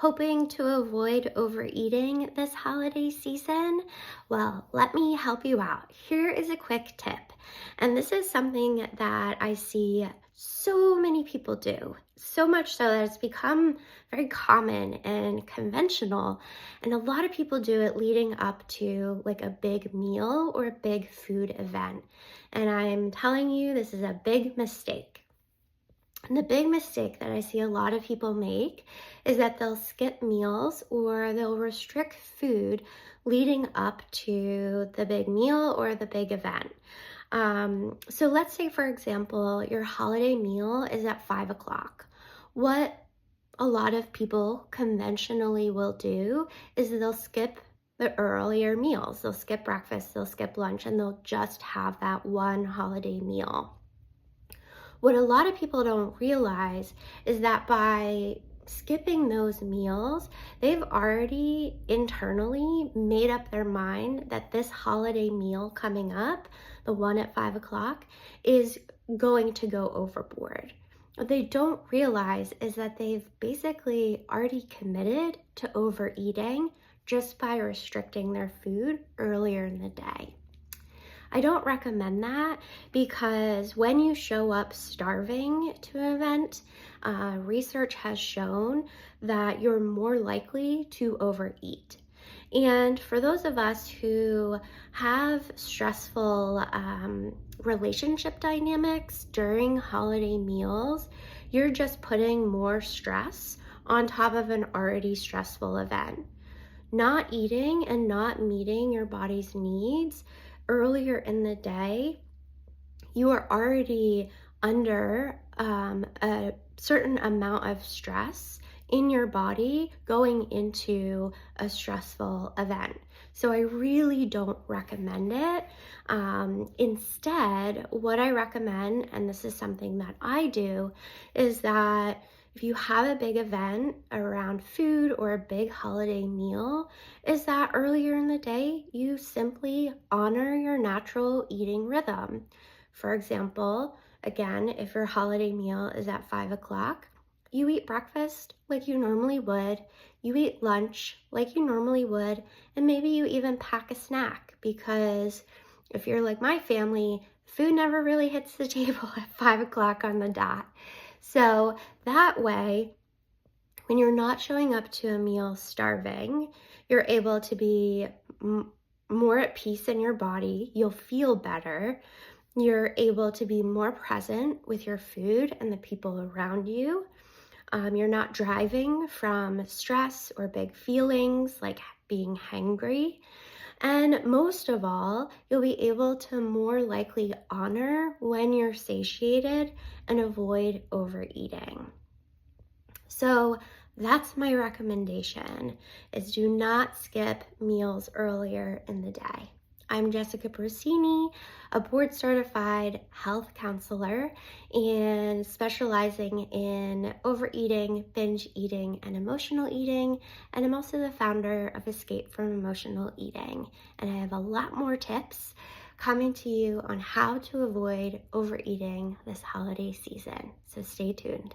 Hoping to avoid overeating this holiday season? Well, let me help you out. Here is a quick tip. And this is something that I see so many people do, so much so that it's become very common and conventional. And a lot of people do it leading up to like a big meal or a big food event. And I'm telling you, this is a big mistake. And the big mistake that I see a lot of people make is that they'll skip meals or they'll restrict food leading up to the big meal or the big event. So let's say, for example, your holiday meal is at 5 o'clock. What a lot of people conventionally will do is they'll skip the earlier meals. They'll skip breakfast, they'll skip lunch, and they'll just have that one holiday meal. What a lot of people don't realize is that by skipping those meals, they've already internally made up their mind that this holiday meal coming up, the one at 5 o'clock, is going to go overboard. What they don't realize is that they've basically already committed to overeating just by restricting their food earlier in the day. I don't recommend that because when you show up starving to an event, research has shown that you're more likely to overeat. And for those of us who have stressful relationship dynamics during holiday meals, you're just putting more stress on top of an already stressful event. Not eating and not meeting your body's needs earlier in the day, you are already under a certain amount of stress in your body going into a stressful event. So I really don't recommend it. Instead, what I recommend, and this is something that I do, is that if you have a big event around food or a big holiday meal, is that earlier in the day, you simply honor your natural eating rhythm. For example, again, if your holiday meal is at 5 o'clock, you eat breakfast like you normally would, you eat lunch like you normally would, and maybe you even pack a snack because if you're like my family, food never really hits the table at 5 o'clock on the dot. So that way, when you're not showing up to a meal starving, you're able to be more at peace in your body. You'll feel better. You're able to be more present with your food and the people around you. You're not driving from stress or big feelings like being hangry. And most of all, you'll be able to more likely honor when you're satiated and avoid overeating. So that's my recommendation, is do not skip meals earlier in the day. I'm Jessica Procini, a board-certified health counselor and specializing in overeating, binge eating, and emotional eating. And I'm also the founder of Escape from Emotional Eating. And I have a lot more tips coming to you on how to avoid overeating this holiday season. So stay tuned.